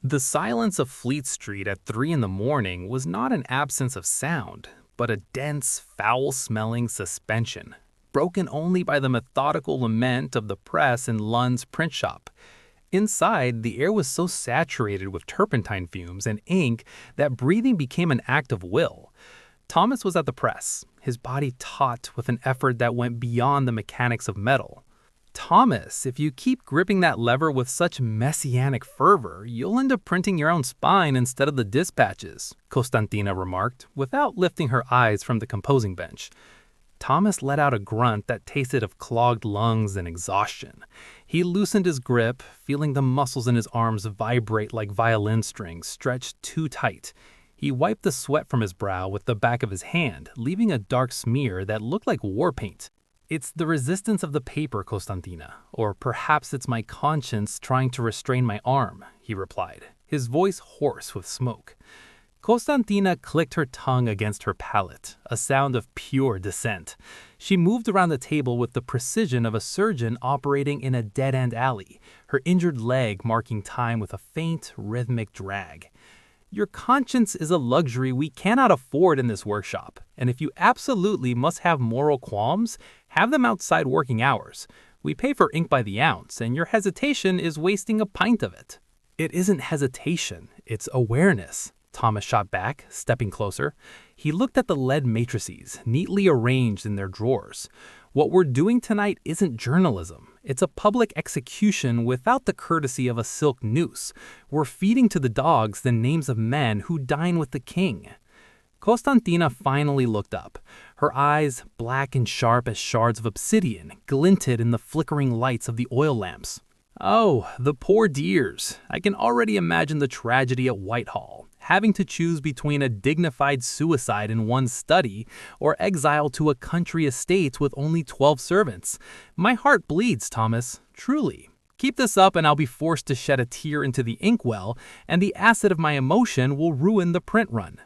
The silence of Fleet Street at 3 in the morning was not an absence of sound, but a dense, foul-smelling suspension, broken only by the methodical lament of the press in Lunn's print shop. Inside, the air was so saturated with turpentine fumes and ink that breathing became an act of will. Thomas was at the press, his body taut with an effort that went beyond the mechanics of metal. "Thomas, if you keep gripping that lever with such messianic fervor, you'll end up printing your own spine instead of the dispatches," Costantina remarked, without lifting her eyes from the composing bench. Thomas let out a grunt that tasted of clogged lungs and exhaustion. He loosened his grip, feeling the muscles in his arms vibrate like violin strings stretched too tight. He wiped the sweat from his brow with the back of his hand, leaving a dark smear that looked like war paint. "It's the resistance of the paper, Costantina, or perhaps it's my conscience trying to restrain my arm," he replied, his voice hoarse with smoke. Costantina clicked her tongue against her palate, a sound of pure dissent. She moved around the table with the precision of a surgeon operating in a dead-end alley, her injured leg marking time with a faint, rhythmic drag. "Your conscience is a luxury we cannot afford in this workshop, and if you absolutely must have moral qualms, have them outside working hours. We pay for ink by the ounce, and your hesitation is wasting a pint of it." "It isn't hesitation, it's awareness," Thomas shot back, stepping closer. He looked at the lead matrices, neatly arranged in their drawers. "What we're doing tonight isn't journalism. It's a public execution without the courtesy of a silk noose. We're feeding to the dogs the names of men who dine with the king." Costantina finally looked up. Her eyes, black and sharp as shards of obsidian, glinted in the flickering lights of the oil lamps. "Oh, the poor dears. I can already imagine the tragedy at Whitehall, having to choose between a dignified suicide in one's study or exile to a country estate with only 12 servants. My heart bleeds, Thomas, truly. Keep this up and I'll be forced to shed a tear into the inkwell, and the acid of my emotion will ruin the print run."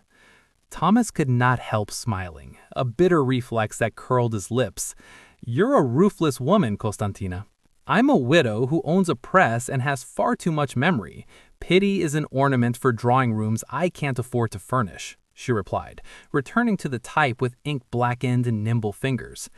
Thomas could not help smiling, a bitter reflex that curled his lips. "You're a ruthless woman, Costantina. I'm a widow who owns a press and has far too much memory. Pity is an ornament for drawing rooms I can't afford to furnish," she replied, returning to the type with ink blackened and nimble fingers.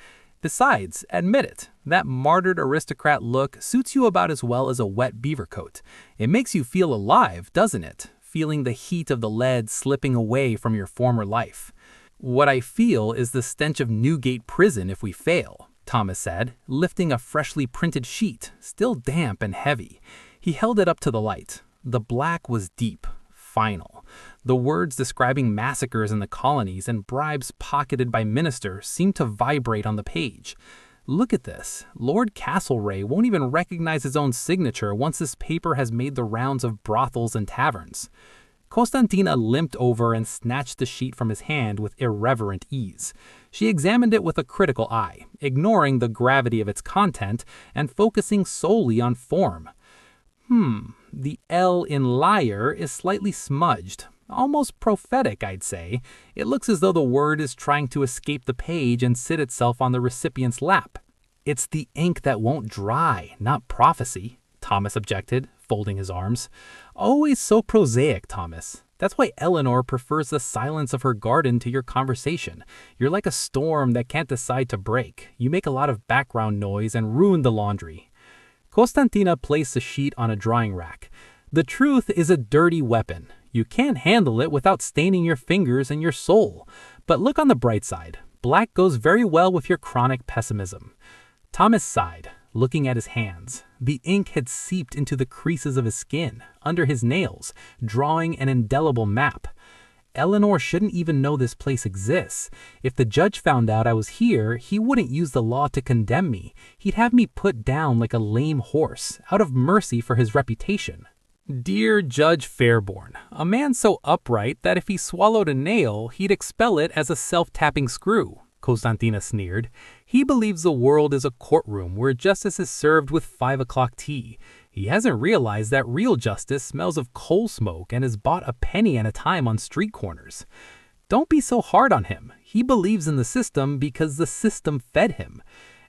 "Besides, admit it, that martyred aristocrat look suits you about as well as a wet beaver coat. It makes you feel alive, doesn't it? Feeling the heat of the lead slipping away from your former life." "What I feel is the stench of Newgate prison if we fail," Thomas said, lifting a freshly printed sheet, still damp and heavy. He held it up to the light. The black was deep, final. The words describing massacres in the colonies and bribes pocketed by ministers seemed to vibrate on the page. "Look at this. Lord Castlereagh won't even recognize his own signature once this paper has made the rounds of brothels and taverns." Costantina limped over and snatched the sheet from his hand with irreverent ease. She examined it with a critical eye, ignoring the gravity of its content and focusing solely on form. The L in liar is slightly smudged. Almost prophetic, I'd say. It looks as though the word is trying to escape the page and sit itself on the recipient's lap." "It's the ink that won't dry, not prophecy," Thomas objected, folding his arms. "Always so prosaic, Thomas. That's why Eleanor prefers the silence of her garden to your conversation. You're like a storm that can't decide to break. You make a lot of background noise and ruin the laundry." Costantina placed the sheet on a drying rack. "The truth is a dirty weapon. You can't handle it without staining your fingers and your soul. But look on the bright side. Black goes very well with your chronic pessimism." Thomas sighed, looking at his hands. The ink had seeped into the creases of his skin, under his nails, drawing an indelible map. "Eleanor shouldn't even know this place exists. If the judge found out I was here, he wouldn't use the law to condemn me. He'd have me put down like a lame horse, out of mercy for his reputation." "Dear Judge Fairborn, a man so upright that if he swallowed a nail, he'd expel it as a self-tapping screw," Costantina sneered. "He believes the world is a courtroom where justice is served with 5 o'clock tea. He hasn't realized that real justice smells of coal smoke and is bought a penny at a time on street corners. Don't be so hard on him. He believes in the system because the system fed him.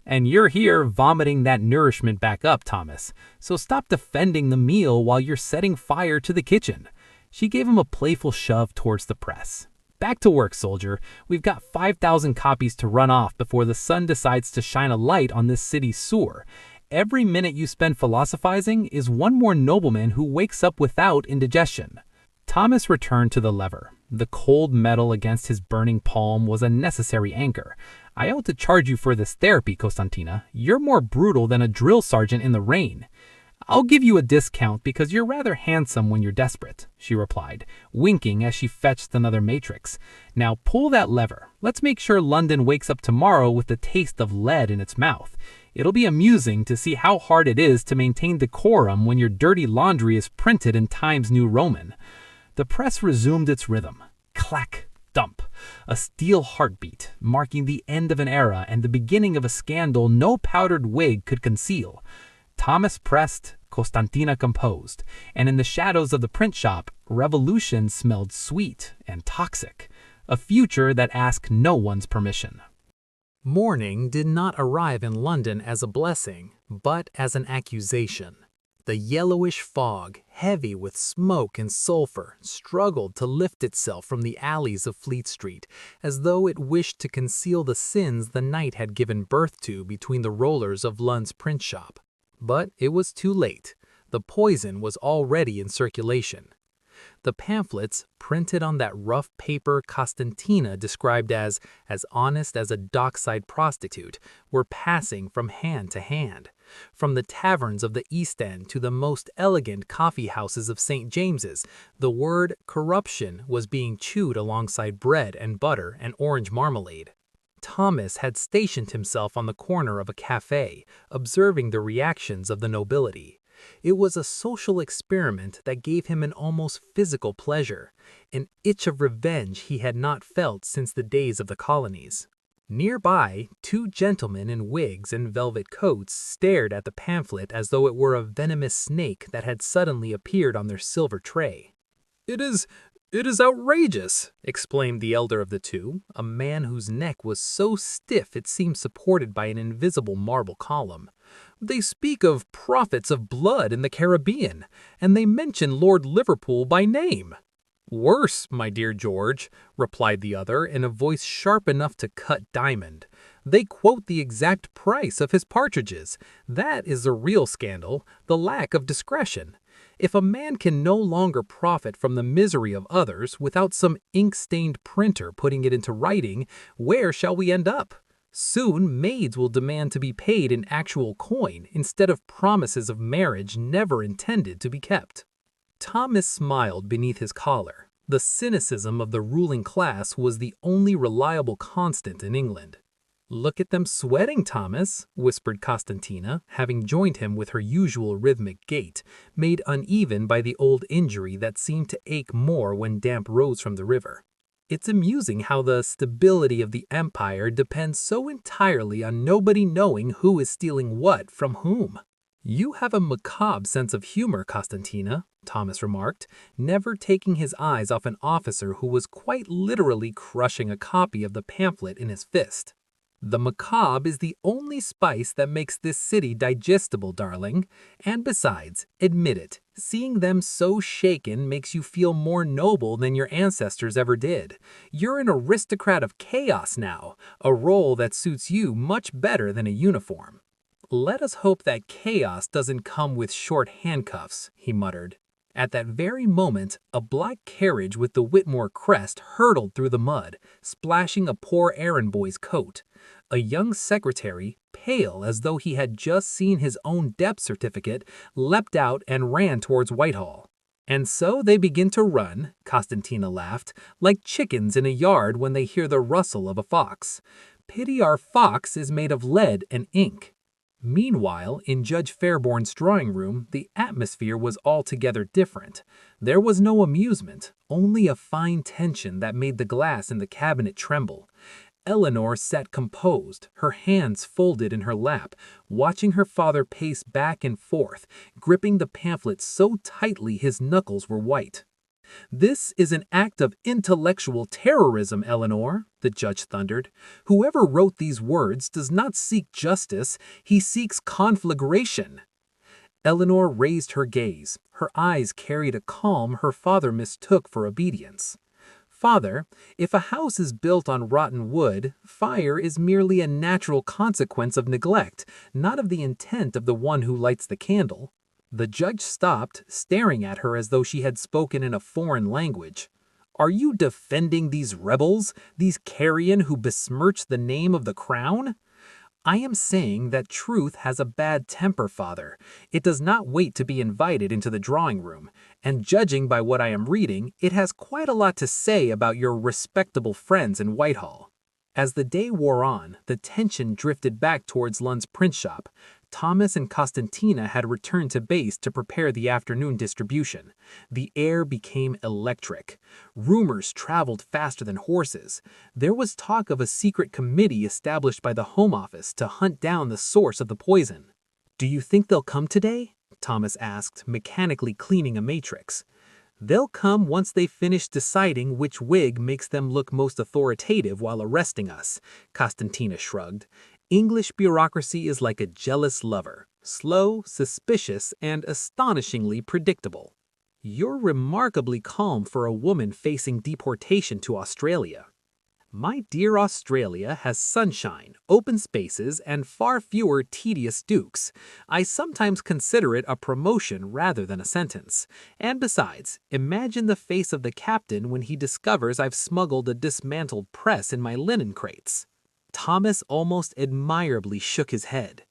And you're here vomiting that nourishment back up, Thomas. So stop defending the meal while you're setting fire to the kitchen. She gave him a playful shove towards the press. Back to work, soldier. We've got 5,000 copies to run off before the sun decides to shine a light on this city's sewer. Every minute you spend philosophizing is one more nobleman who wakes up without indigestion. Thomas returned to the lever. The cold metal against his burning palm was a necessary anchor. I ought to charge you for this therapy, Costantina. You're more brutal than a drill sergeant in the rain. I'll give you a discount because you're rather handsome when you're desperate, she replied, winking as she fetched another matrix. Now pull that lever. Let's make sure London wakes up tomorrow with the taste of lead in its mouth. It'll be amusing to see how hard it is to maintain decorum when your dirty laundry is printed in Times New Roman. The press resumed its rhythm. Clack, dump. A steel heartbeat, marking the end of an era and the beginning of a scandal no powdered wig could conceal. Thomas pressed, Costantina composed, and in the shadows of the print shop, revolution smelled sweet and toxic, a future that asked no one's permission. Morning did not arrive in London as a blessing, but as an accusation. The yellowish fog, heavy with smoke and sulfur, struggled to lift itself from the alleys of Fleet Street, as though it wished to conceal the sins the night had given birth to between the rollers of Lunn's print shop. But it was too late. The poison was already in circulation. The pamphlets, printed on that rough paper Costantina described as honest as a dockside prostitute, were passing from hand to hand. From the taverns of the East End to the most elegant coffee houses of St. James's, the word corruption was being chewed alongside bread and butter and orange marmalade. Thomas had stationed himself on the corner of a cafe, observing the reactions of the nobility. It was a social experiment that gave him an almost physical pleasure, an itch of revenge he had not felt since the days of the colonies. Nearby, two gentlemen in wigs and velvet coats stared at the pamphlet as though it were a venomous snake that had suddenly appeared on their silver tray. It is outrageous, exclaimed the elder of the two, a man whose neck was so stiff it seemed supported by an invisible marble column. They speak of prophets of blood in the Caribbean, and they mention Lord Liverpool by name. Worse, my dear George, replied the other in a voice sharp enough to cut diamond. They quote the exact price of his partridges. That is the real scandal, the lack of discretion. If a man can no longer profit from the misery of others without some ink-stained printer putting it into writing, where shall we end up? Soon maids will demand to be paid in actual coin instead of promises of marriage never intended to be kept. Thomas smiled beneath his collar. The cynicism of the ruling class was the only reliable constant in England. Look at them sweating, Thomas, whispered Costantina, having joined him with her usual rhythmic gait, made uneven by the old injury that seemed to ache more when damp rose from the river. It's amusing how the stability of the empire depends so entirely on nobody knowing who is stealing what from whom. You have a macabre sense of humor, Costantina, Thomas remarked, never taking his eyes off an officer who was quite literally crushing a copy of the pamphlet in his fist. The macabre is the only spice that makes this city digestible, darling. And besides, admit it, seeing them so shaken makes you feel more noble than your ancestors ever did. You're an aristocrat of chaos now, a role that suits you much better than a uniform. Let us hope that chaos doesn't come with short handcuffs, he muttered. At that very moment, a black carriage with the Withmore crest hurtled through the mud, splashing a poor errand boy's coat. A young secretary, pale as though he had just seen his own death certificate, leapt out and ran towards Whitehall. And so they begin to run, Costantina laughed, like chickens in a yard when they hear the rustle of a fox. Pity our fox is made of lead and ink. Meanwhile, in Judge Fairborn's drawing room, the atmosphere was altogether different. There was no amusement, only a fine tension that made the glass in the cabinet tremble. Eleanor sat composed, her hands folded in her lap, watching her father pace back and forth, gripping the pamphlet so tightly his knuckles were white. "This is an act of intellectual terrorism, Eleanor," the judge thundered. "Whoever wrote these words does not seek justice, he seeks conflagration." Eleanor raised her gaze. Her eyes carried a calm her father mistook for obedience. "Father, if a house is built on rotten wood, fire is merely a natural consequence of neglect, not of the intent of the one who lights the candle." The judge stopped, staring at her as though she had spoken in a foreign language. "Are you defending these rebels, these carrion who besmirch the name of the crown?" "I am saying that truth has a bad temper, father. It does not wait to be invited into the drawing room, and judging by what I am reading, it has quite a lot to say about your respectable friends in Whitehall." As the day wore on, the tension drifted back towards Lunn's print shop. Thomas and Costantina had returned to base to prepare the afternoon distribution. The air became electric. Rumors traveled faster than horses. There was talk of a secret committee established by the Home Office to hunt down the source of the poison. "Do you think they'll come today?" Thomas asked, mechanically cleaning a matrix. "They'll come once they finish deciding which wig makes them look most authoritative while arresting us," Costantina shrugged. "English bureaucracy is like a jealous lover, slow, suspicious, and astonishingly predictable." "You're remarkably calm for a woman facing deportation to Australia." "My dear Australia has sunshine, open spaces, and far fewer tedious dukes. I sometimes consider it a promotion rather than a sentence. And besides, imagine the face of the captain when he discovers I've smuggled a dismantled press in my linen crates." Thomas almost admirably shook his head.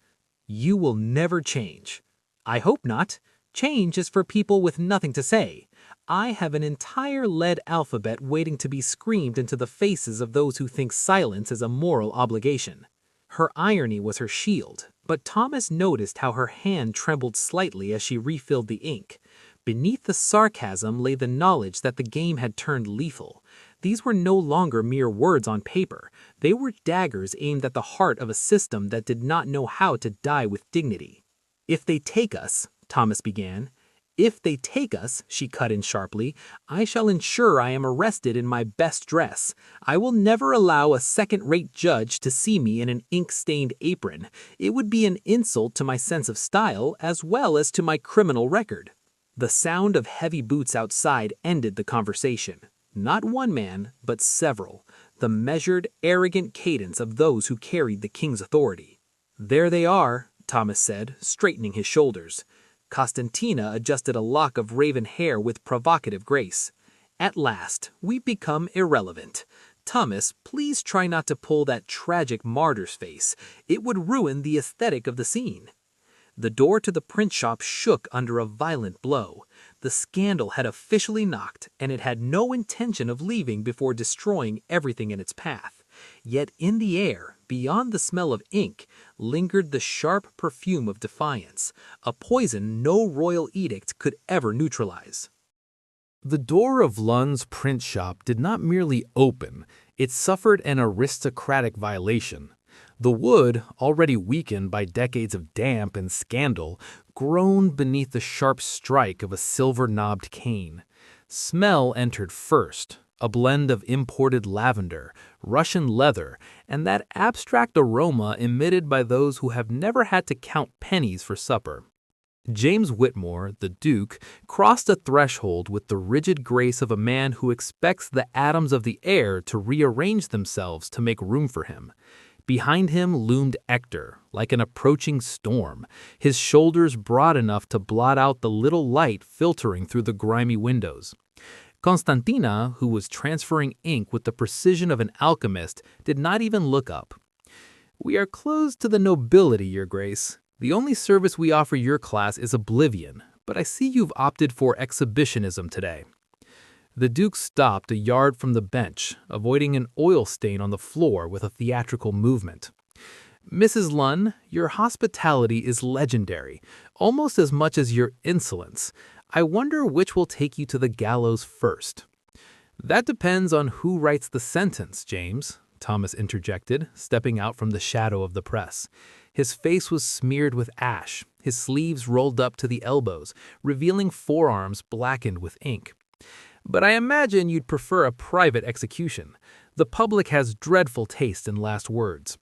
"You will never change." "I hope not. Change is for people with nothing to say. I have an entire lead alphabet waiting to be screamed into the faces of those who think silence is a moral obligation." Her irony was her shield, but Thomas noticed how her hand trembled slightly as she refilled the ink. Beneath the sarcasm lay the knowledge that the game had turned lethal. These were no longer mere words on paper. They were daggers aimed at the heart of a system that did not know how to die with dignity. "If they take us," Thomas began. "If they take us," she cut in sharply, "I shall ensure I am arrested in my best dress. I will never allow a second-rate judge to see me in an ink-stained apron. It would be an insult to my sense of style as well as to my criminal record." The sound of heavy boots outside ended the conversation. Not one man, but several. The measured, arrogant cadence of those who carried the king's authority. "There they are," Thomas said, straightening his shoulders. Costantina adjusted a lock of raven hair with provocative grace. "At last, we've become irrelevant. Thomas, please try not to pull that tragic martyr's face. It would ruin the aesthetic of the scene." The door to the print shop shook under a violent blow. The scandal had officially knocked, and it had no intention of leaving before destroying everything in its path. Yet in the air, beyond the smell of ink, lingered the sharp perfume of defiance, a poison no royal edict could ever neutralize. The door of Lunn's print shop did not merely open, it suffered an aristocratic violation. The wood, already weakened by decades of damp and scandal, groaned beneath the sharp strike of a silver-knobbed cane. Smell entered first, a blend of imported lavender, Russian leather, and that abstract aroma emitted by those who have never had to count pennies for supper. James Withmore, the Duke, crossed a threshold with the rigid grace of a man who expects the atoms of the air to rearrange themselves to make room for him. Behind him loomed Hector, like an approaching storm, his shoulders broad enough to blot out the little light filtering through the grimy windows. Costantina, who was transferring ink with the precision of an alchemist, did not even look up. "We are closed to the nobility, Your Grace. The only service we offer your class is oblivion, but I see you've opted for exhibitionism today." The Duke stopped a yard from the bench, avoiding an oil stain on the floor with a theatrical movement. "Mrs. Lunn, your hospitality is legendary, almost as much as your insolence. I wonder which will take you to the gallows first." "That depends on who writes the sentence, James," Thomas interjected, stepping out from the shadow of the press. His face was smeared with ash, his sleeves rolled up to the elbows, revealing forearms blackened with ink. But I imagine you'd prefer a private execution. The public has dreadful taste in last words."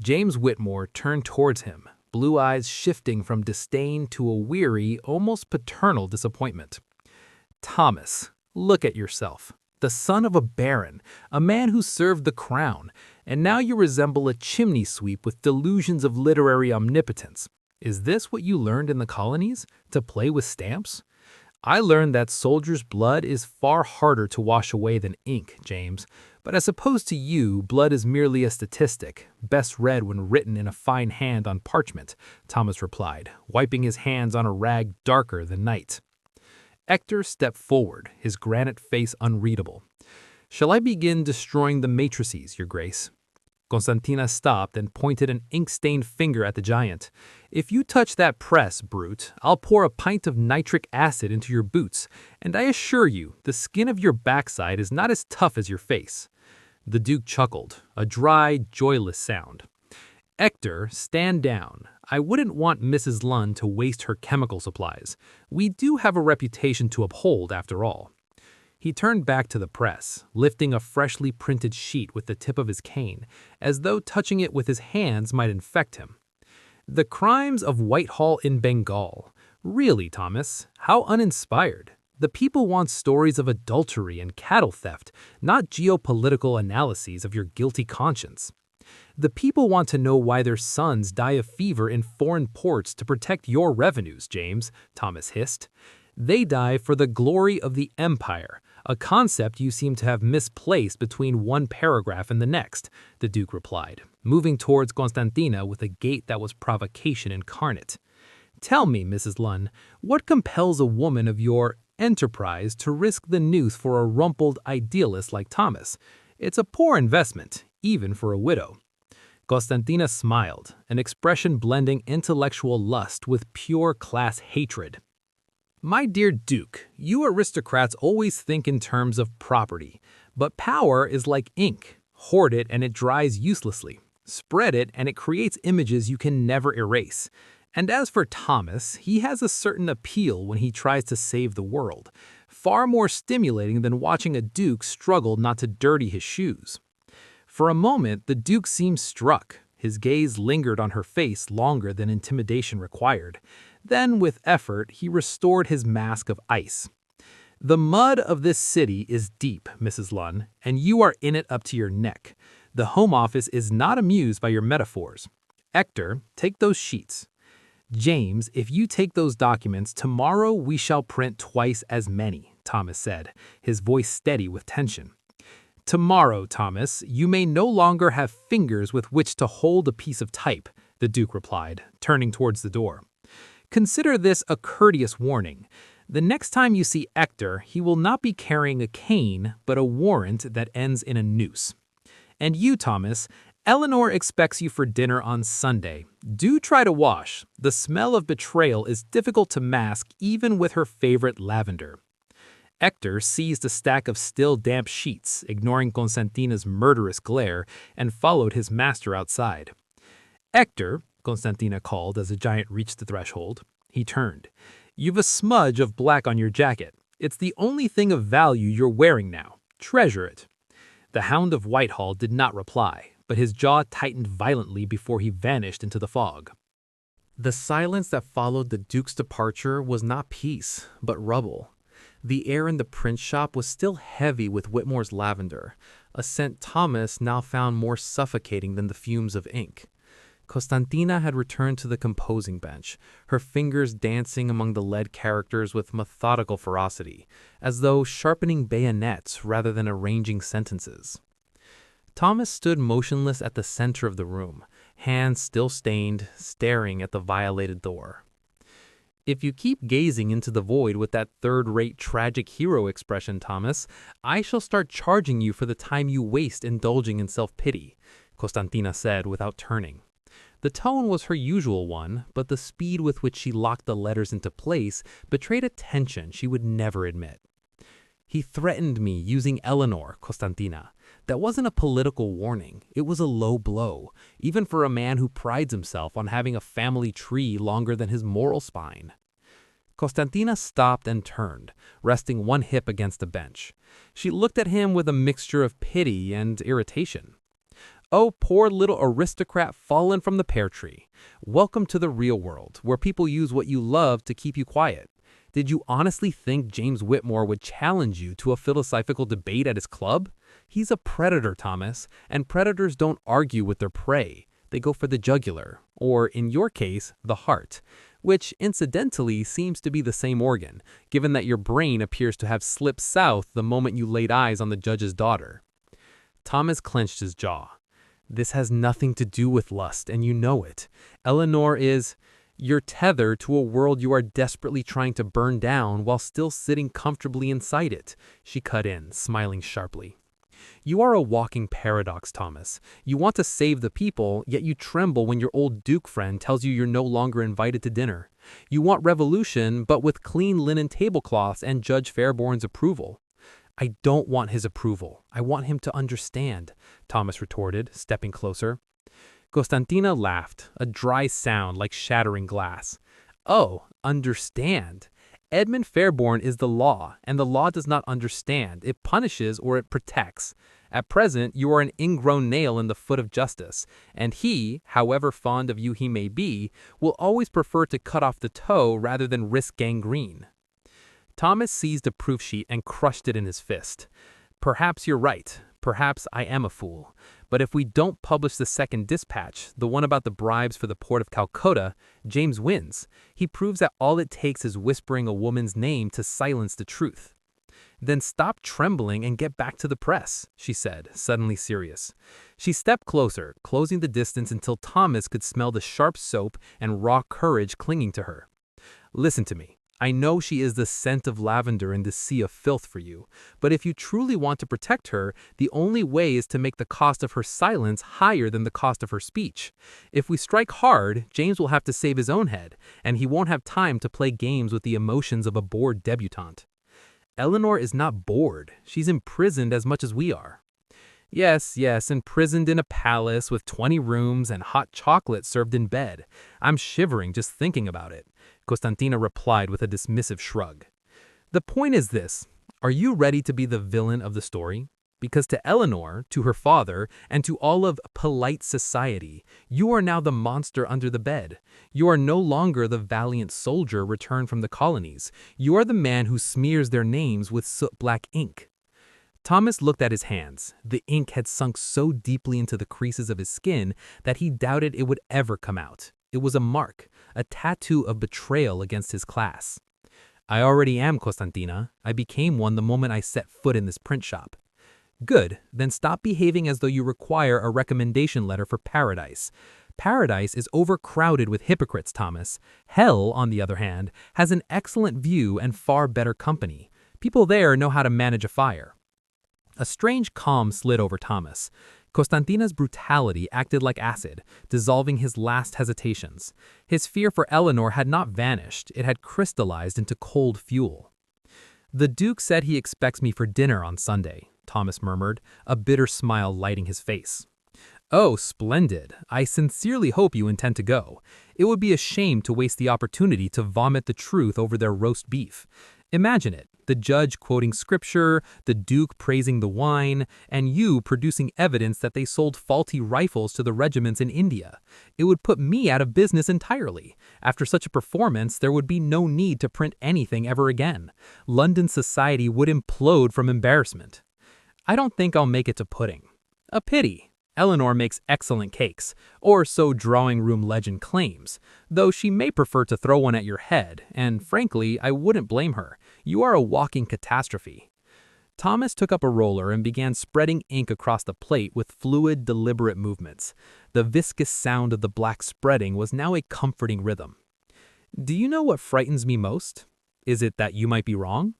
James Whitmore turned towards him, blue eyes shifting from disdain to a weary, almost paternal disappointment. "Thomas, look at yourself. The son of a baron, a man who served the crown, and now you resemble a chimney sweep with delusions of literary omnipotence. Is this what you learned in the colonies? To play with stamps?" "I learned that soldier's blood is far harder to wash away than ink, James. But as opposed to you, blood is merely a statistic, best read when written in a fine hand on parchment," Thomas replied, wiping his hands on a rag darker than night. Hector stepped forward, his granite face unreadable. "Shall I begin destroying the matrices, your grace?" Costantina stopped and pointed an ink-stained finger at the giant. "If you touch that press, brute, I'll pour a pint of nitric acid into your boots, and I assure you, the skin of your backside is not as tough as your face." The Duke chuckled, a dry, joyless sound. "Hector, stand down. I wouldn't want Mrs. Lunn to waste her chemical supplies. We do have a reputation to uphold, after all." He turned back to the press, lifting a freshly printed sheet with the tip of his cane, as though touching it with his hands might infect him. "The crimes of Whitehall in Bengal. Really, Thomas, how uninspired. The people want stories of adultery and cattle theft, not geopolitical analyses of your guilty conscience. The people want to know why their sons die of fever in foreign ports to protect your revenues, James," Thomas hissed. "They die for the glory of the empire, a concept you seem to have misplaced between one paragraph and the next," the Duke replied, moving towards Costantina with a gait that was provocation incarnate. "Tell me, Mrs. Lunn, what compels a woman of your enterprise to risk the noose for a rumpled idealist like Thomas? It's a poor investment, even for a widow." Costantina smiled, an expression blending intellectual lust with pure class hatred. "My dear Duke, you aristocrats always think in terms of property, but power is like ink. Hoard it and it dries uselessly. Spread it and it creates images you can never erase. And as for Thomas, he has a certain appeal when he tries to save the world, far more stimulating than watching a duke struggle not to dirty his shoes." For a moment, the Duke seemed struck. His gaze lingered on her face longer than intimidation required. Then, with effort, he restored his mask of ice. "The mud of this city is deep, Mrs. Lunn, and you are in it up to your neck. The Home Office is not amused by your metaphors. Hector, take those sheets. James, if you take those documents, tomorrow we shall print twice as many," Thomas said, his voice steady with tension. "Tomorrow, Thomas, you may no longer have fingers with which to hold a piece of type," the Duke replied, turning towards the door. "Consider this a courteous warning. The next time you see Hector, he will not be carrying a cane, but a warrant that ends in a noose. And you, Thomas, Eleanor expects you for dinner on Sunday. Do try to wash. The smell of betrayal is difficult to mask even with her favorite lavender." Hector seized a stack of still damp sheets, ignoring Constantina's murderous glare, and followed his master outside. "Hector," Costantina called as the giant reached the threshold. He turned. "You've a smudge of black on your jacket. It's the only thing of value you're wearing now. Treasure it." The Hound of Whitehall did not reply, but his jaw tightened violently before he vanished into the fog. The silence that followed the Duke's departure was not peace, but rubble. The air in the print shop was still heavy with Whitmore's lavender, a scent Thomas now found more suffocating than the fumes of ink. Costantina had returned to the composing bench, her fingers dancing among the lead characters with methodical ferocity, as though sharpening bayonets rather than arranging sentences. Thomas stood motionless at the center of the room, hands still stained, staring at the violated door. "If you keep gazing into the void with that third-rate tragic hero expression, Thomas, I shall start charging you for the time you waste indulging in self-pity," Costantina said without turning. The tone was her usual one, but the speed with which she locked the letters into place betrayed a tension she would never admit. "He threatened me using Eleanor, Costantina. That wasn't a political warning. It was a low blow, even for a man who prides himself on having a family tree longer than his moral spine." Costantina stopped and turned, resting one hip against a bench. She looked at him with a mixture of pity and irritation. "Oh, poor little aristocrat fallen from the pear tree. Welcome to the real world, where people use what you love to keep you quiet. Did you honestly think James Whitmore would challenge you to a philosophical debate at his club? He's a predator, Thomas, and predators don't argue with their prey. They go for the jugular, or in your case, the heart, which incidentally seems to be the same organ, given that your brain appears to have slipped south the moment you laid eyes on the judge's daughter." Thomas clenched his jaw. "This has nothing to do with lust, and you know it. Eleanor is... You're tethered to a world you are desperately trying to burn down while still sitting comfortably inside it," she cut in, smiling sharply. "You are a walking paradox, Thomas. You want to save the people, yet you tremble when your old Duke friend tells you you're no longer invited to dinner. You want revolution, but with clean linen tablecloths and Judge Fairborn's approval." "I don't want his approval. I want him to understand," Thomas retorted, stepping closer. Costantina laughed, a dry sound like shattering glass. "Oh, understand. Edmund Fairborn is the law, and the law does not understand. It punishes or it protects. At present, you are an ingrown nail in the foot of justice, and he, however fond of you he may be, will always prefer to cut off the toe rather than risk gangrene." Thomas seized a proof sheet and crushed it in his fist. "Perhaps you're right. Perhaps I am a fool. But if we don't publish the second dispatch, the one about the bribes for the port of Calcutta, James wins. He proves that all it takes is whispering a woman's name to silence the truth." "Then stop trembling and get back to the press," she said, suddenly serious. She stepped closer, closing the distance until Thomas could smell the sharp soap and raw courage clinging to her. "Listen to me. I know she is the scent of lavender in the sea of filth for you, but if you truly want to protect her, the only way is to make the cost of her silence higher than the cost of her speech. If we strike hard, James will have to save his own head, and he won't have time to play games with the emotions of a bored debutante." "Eleanor is not bored. She's imprisoned as much as we are." Yes, imprisoned in a palace with 20 rooms and hot chocolate served in bed. I'm shivering just thinking about it," Costantina replied with a dismissive shrug. "The point is this. Are you ready to be the villain of the story? Because to Eleanor, to her father, and to all of polite society, you are now the monster under the bed. You are no longer the valiant soldier returned from the colonies. You are the man who smears their names with soot-black ink." Thomas looked at his hands. The ink had sunk so deeply into the creases of his skin that he doubted it would ever come out. It was a mark, a tattoo of betrayal against his class. "I already am, Costantina. I became one the moment I set foot in this print shop." "Good, then stop behaving as though you require a recommendation letter for paradise. Paradise is overcrowded with hypocrites, Thomas. Hell, on the other hand, has an excellent view and far better company. People there know how to manage a fire." A strange calm slid over Thomas. Costantina's brutality acted like acid, dissolving his last hesitations. His fear for Eleanor had not vanished, it had crystallized into cold fuel. "The Duke said he expects me for dinner on Sunday," Thomas murmured, a bitter smile lighting his face. "Oh, splendid. I sincerely hope you intend to go. It would be a shame to waste the opportunity to vomit the truth over their roast beef. Imagine it, the judge quoting scripture, the Duke praising the wine, and you producing evidence that they sold faulty rifles to the regiments in India. It would put me out of business entirely. After such a performance, there would be no need to print anything ever again. London society would implode from embarrassment. I don't think I'll make it to pudding. A pity. Eleanor makes excellent cakes, or so drawing room legend claims, though she may prefer to throw one at your head, and frankly, I wouldn't blame her. You are a walking catastrophe." Thomas took up a roller and began spreading ink across the plate with fluid, deliberate movements. The viscous sound of the black spreading was now a comforting rhythm. "Do you know what frightens me most? Is it that you might be wrong?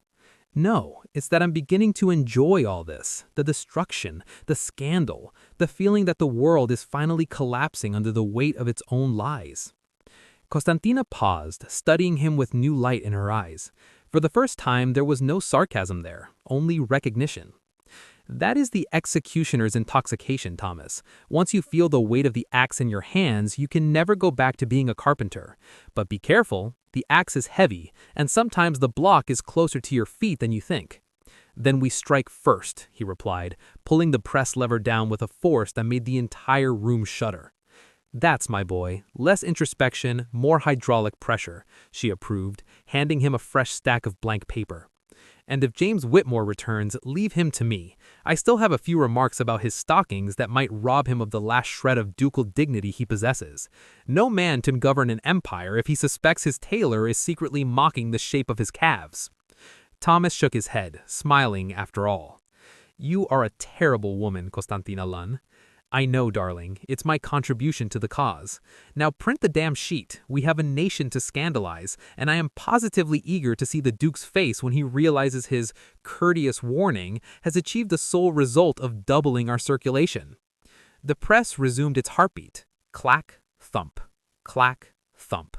No, it's that I'm beginning to enjoy all this, the destruction, the scandal, the feeling that the world is finally collapsing under the weight of its own lies." Costantina paused, studying him with new light in her eyes. For the first time, there was no sarcasm there, only recognition. That is the executioner's intoxication, Thomas. Once you feel the weight of the axe in your hands, you can never go back to being a carpenter. But be careful, the axe is heavy, and sometimes the block is closer to your feet than you think. Then we strike first, he replied, pulling the press lever down with a force that made the entire room shudder. That's my boy. Less introspection, more hydraulic pressure, she approved, handing him a fresh stack of blank paper. And if James Whitmore returns, leave him to me. I still have a few remarks about his stockings that might rob him of the last shred of ducal dignity he possesses. No man can govern an empire if he suspects his tailor is secretly mocking the shape of his calves. Thomas shook his head, smiling after all. You are a terrible woman, Costantina Lunn. I know, darling. It's my contribution to the cause. Now print the damn sheet. We have a nation to scandalize, and I am positively eager to see the Duke's face when he realizes his courteous warning has achieved the sole result of doubling our circulation. The press resumed its heartbeat. Clack, thump. Clack, thump.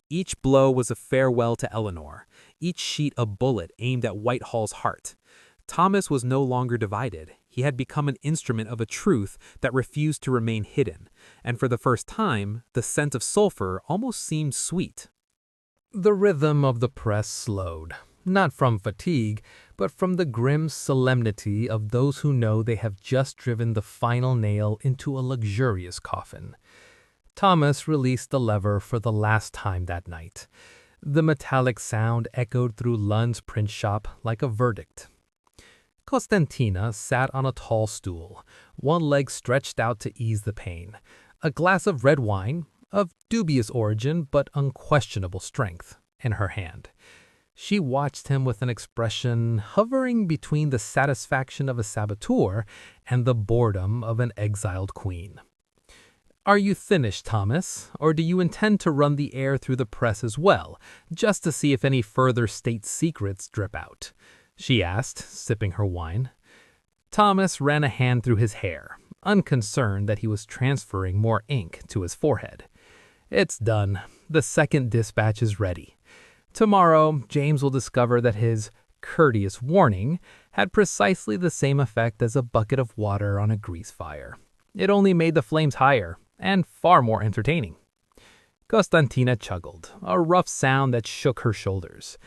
Each blow was a farewell to Eleanor, each sheet a bullet aimed at Whitehall's heart. Thomas was no longer divided. He had become an instrument of a truth that refused to remain hidden, and for the first time, the scent of sulfur almost seemed sweet. The rhythm of the press slowed, not from fatigue, but from the grim solemnity of those who know they have just driven the final nail into a luxurious coffin. Thomas released the lever for the last time that night. The metallic sound echoed through Lunn's print shop like a verdict. Costantina sat on a tall stool, one leg stretched out to ease the pain, a glass of red wine, of dubious origin but unquestionable strength, in her hand. She watched him with an expression hovering between the satisfaction of a saboteur and the boredom of an exiled queen. Are you finished, Thomas, or do you intend to run the air through the press as well, just to see if any further state secrets drip out? She asked, sipping her wine. Thomas ran a hand through his hair, unconcerned that he was transferring more ink to his forehead. It's done. The second dispatch is ready. Tomorrow, James will discover that his courteous warning had precisely the same effect as a bucket of water on a grease fire. It only made the flames higher, and far more entertaining. Costantina chuckled, a rough sound that shook her shoulders.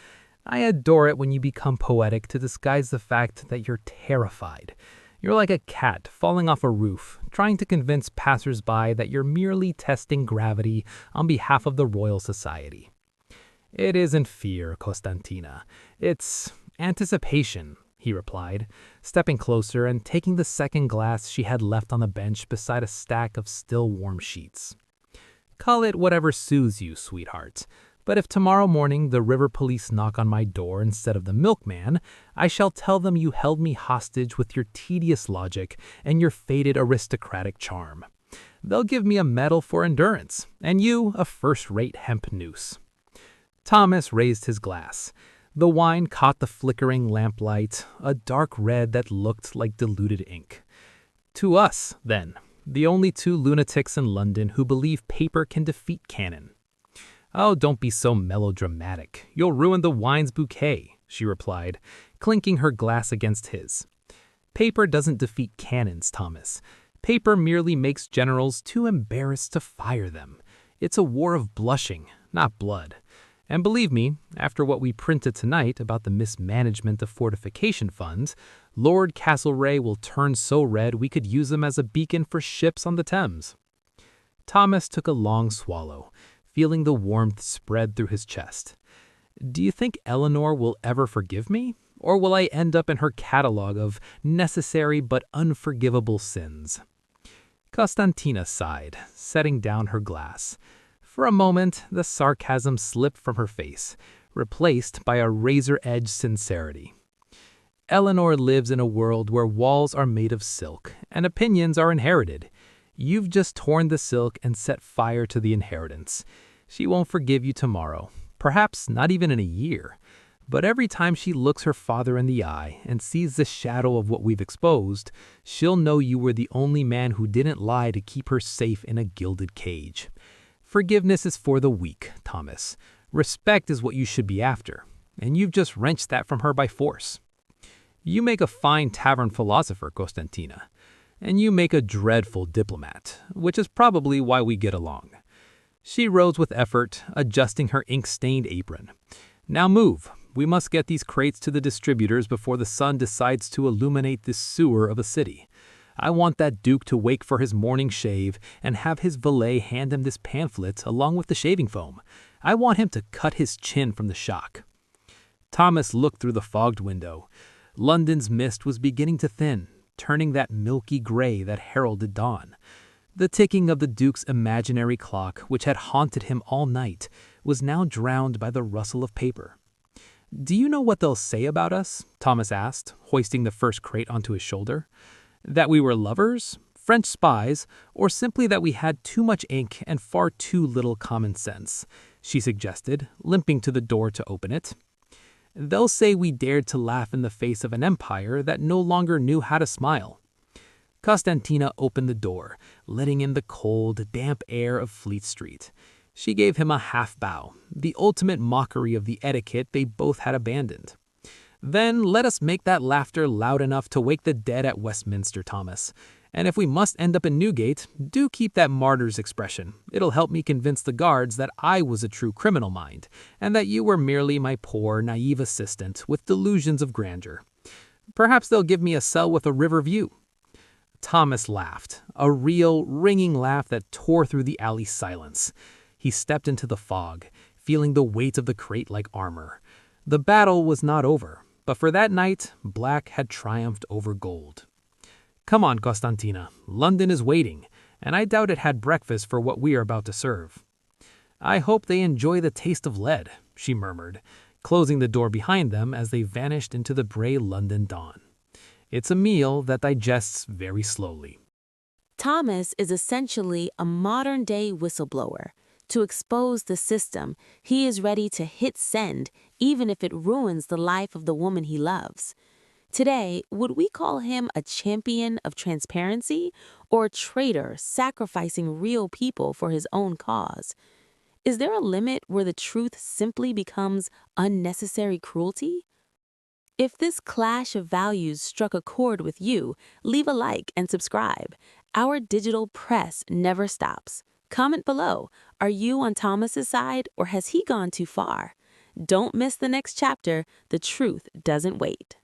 I adore it when you become poetic to disguise the fact that you're terrified. You're like a cat falling off a roof, trying to convince passers-by that you're merely testing gravity on behalf of the Royal Society. It isn't fear, Costantina. It's anticipation, he replied, stepping closer and taking the second glass she had left on the bench beside a stack of still warm sheets. Call it whatever soothes you, sweetheart. But if tomorrow morning the river police knock on my door instead of the milkman, I shall tell them you held me hostage with your tedious logic and your faded aristocratic charm. They'll give me a medal for endurance, and you a first-rate hemp noose. Thomas raised his glass. The wine caught the flickering lamplight, a dark red that looked like diluted ink. To us, then, the only two lunatics in London who believe paper can defeat cannon. Oh, don't be so melodramatic. You'll ruin the wine's bouquet, she replied, clinking her glass against his. Paper doesn't defeat cannons, Thomas. Paper merely makes generals too embarrassed to fire them. It's a war of blushing, not blood. And believe me, after what we printed tonight about the mismanagement of fortification funds, Lord Castlereagh will turn so red we could use them as a beacon for ships on the Thames. Thomas took a long swallow, feeling the warmth spread through his chest. Do you think Eleanor will ever forgive me? Or will I end up in her catalogue of necessary but unforgivable sins? Costantina sighed, setting down her glass. For a moment, the sarcasm slipped from her face, replaced by a razor-edged sincerity. Eleanor lives in a world where walls are made of silk and opinions are inherited. You've just torn the silk and set fire to the inheritance. She won't forgive you tomorrow, perhaps not even in a year. But every time she looks her father in the eye and sees the shadow of what we've exposed, she'll know you were the only man who didn't lie to keep her safe in a gilded cage. Forgiveness is for the weak, Thomas. Respect is what you should be after, and you've just wrenched that from her by force. You make a fine tavern philosopher, Costantina, and you make a dreadful diplomat, which is probably why we get along." She rose with effort, adjusting her ink-stained apron. "Now move. We must get these crates to the distributors before the sun decides to illuminate this sewer of a city. I want that duke to wake for his morning shave and have his valet hand him this pamphlet along with the shaving foam. I want him to cut his chin from the shock." Thomas looked through the fogged window. London's mist was beginning to thin, turning that milky gray that heralded dawn. The ticking of the Duke's imaginary clock, which had haunted him all night, was now drowned by the rustle of paper. "Do you know what they'll say about us?" Thomas asked, hoisting the first crate onto his shoulder. "That we were lovers, French spies, or simply that we had too much ink and far too little common sense?" she suggested, limping to the door to open it. "They'll say we dared to laugh in the face of an empire that no longer knew how to smile." Costantina opened the door, letting in the cold, damp air of Fleet Street. She gave him a half-bow, the ultimate mockery of the etiquette they both had abandoned. "Then let us make that laughter loud enough to wake the dead at Westminster, Thomas. And if we must end up in Newgate, do keep that martyr's expression. It'll help me convince the guards that I was a true criminal mind, and that you were merely my poor, naive assistant with delusions of grandeur. Perhaps they'll give me a cell with a river view." Thomas laughed, a real, ringing laugh that tore through the alley silence. He stepped into the fog, feeling the weight of the crate like armor. The battle was not over, but for that night, black had triumphed over gold. "Come on, Costantina. London is waiting, and I doubt it had breakfast for what we are about to serve." "I hope they enjoy the taste of lead," she murmured, closing the door behind them as they vanished into the gray London dawn. "It's a meal that digests very slowly." Thomas is essentially a modern-day whistleblower. To expose the system, he is ready to hit send even if it ruins the life of the woman he loves. Today, would we call him a champion of transparency or a traitor sacrificing real people for his own cause? Is there a limit where the truth simply becomes unnecessary cruelty? If this clash of values struck a chord with you, leave a like and subscribe. Our digital press never stops. Comment below, are you on Thomas's side or has he gone too far? Don't miss the next chapter. The truth doesn't wait.